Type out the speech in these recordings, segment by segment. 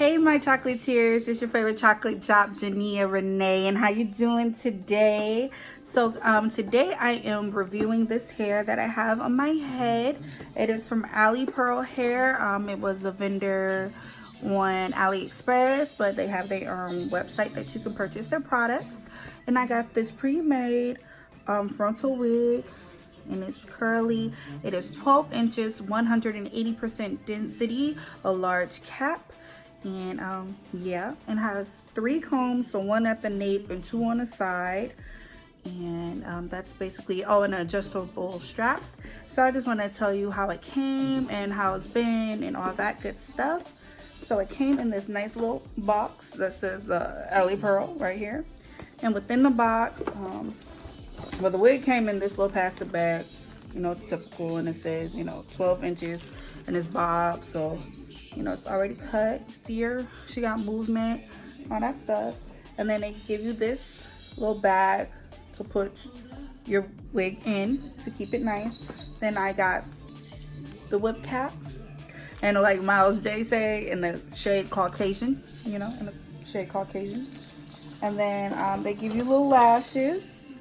Hey my chocolatiers, it's your favorite chocolate drop, Janiea Renee, and how you doing today? Today I am reviewing this hair that I have on my head. It is from Ali Pearl Hair. It was a vendor on AliExpress, but they have their own website that you can purchase their products. And I got this pre-made frontal wig, and it's curly. It is 12 inches, 180% density, a large cap. And yeah, and has 3 combs, so 1 at the nape and 2 on the side. And that's basically, oh, and adjustable straps. So I just want to tell you how it came and how it's been and all that good stuff. So it came in this nice little box that says Ali Pearl right here. And within the box, well, the wig came in this little plastic bag, you know, it's typical, and it says, you know, 12 inches, and it's bob, so you know, it's already cut, steer, she got movement, all that stuff. And then they give you this little bag to put your wig in to keep it nice. Then I got the whip cap, and like Miles J say, in the shade Caucasian, you know, in the shade Caucasian. And then they give you little lashes.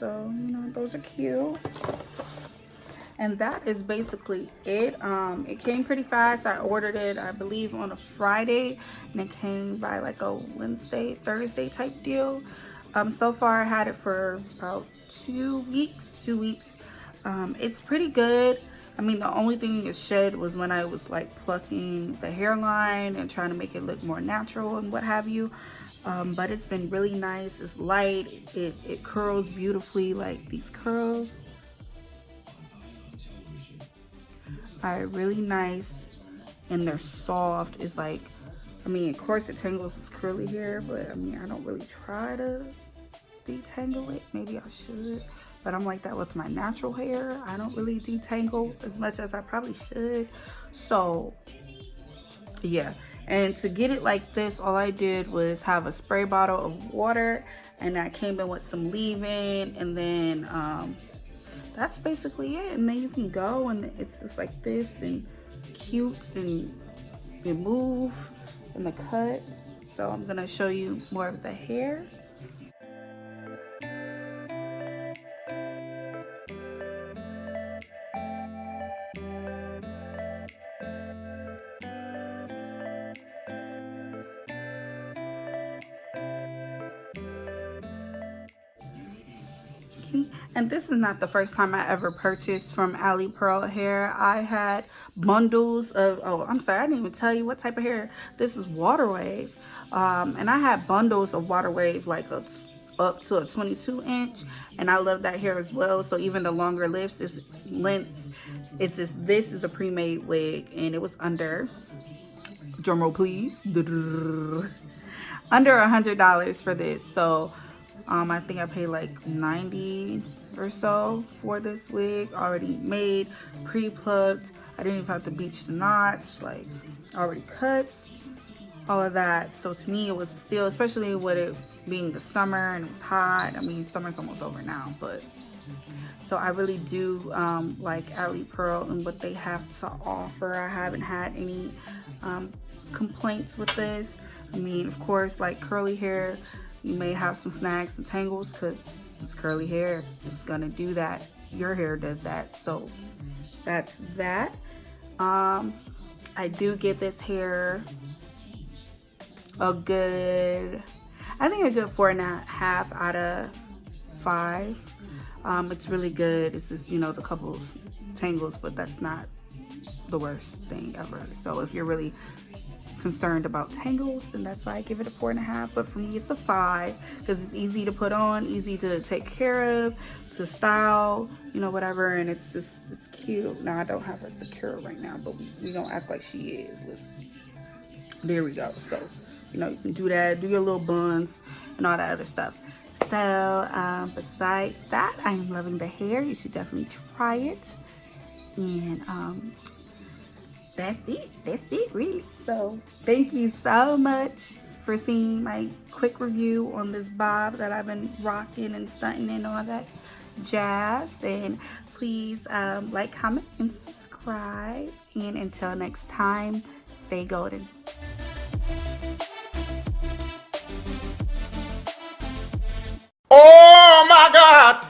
So, you know, those are cute. And that is basically it. It came pretty fast. I ordered it, I believe, on a Friday, and it came by like a Wednesday, Thursday type deal. So far I had it for about 2 weeks. It's pretty good. I mean, the only thing it shed was when I was like plucking the hairline and trying to make it look more natural and what have you. But it's been really nice. It's light. It curls beautifully, like these curls are really nice, and they're soft. It's like, I mean, of course it tangles this curly hair, but I mean, I don't really try to detangle it. Maybe I should, but I'm like that with my natural hair. I don't really detangle as much as I probably should. So yeah, and to get it like this, all I did was have a spray bottle of water, and I came in with some leave-in, and then that's basically it. And then you can go, and it's just like this, and cute, and move in the cut. So I'm gonna show you more of the hair. And this is not the first time I ever purchased from Ali Pearl Hair. I had bundles of, oh, I'm sorry, I didn't even tell you what type of hair. This is Water Wave. And I had bundles of Water Wave, like up to a 22 inch. And I love that hair as well. So even the longer lengths, this is a pre-made wig, and it was under, drumroll please, under $100 for this. So I think I paid like 90 or so for this wig, already made, pre-plucked. I didn't even have to bleach the knots, like already cut, all of that. So to me, it was still, especially with it being the summer and it was hot. I mean, summer's almost over now, but so I really do like Ali Pearl and what they have to offer. I haven't had any complaints with this. I mean, of course, like curly hair, you may have some snags and tangles because it's curly hair. It's gonna do that. Your hair does that. So that's that. I do give this hair a good, I think a good 4.5 out of 5. It's really good. It's just, you know, the couple tangles, but that's not the worst thing ever. So if you're really concerned about tangles, then that's why I give it a 4.5. But for me, it's a 5 because it's easy to put on, easy to take care of, to style, you know, whatever. And it's just, it's cute. Now I don't have her secure right now, but we don't act like she is. There we go. So, you know, you can do that, do your little buns and all that other stuff. So besides that, I am loving the hair. You should definitely try it. And that's it really. So thank you so much for seeing my quick review on this bob that I've been rocking and stunting and all that jazz. And please like, comment, and subscribe. And until next time, stay golden. my God.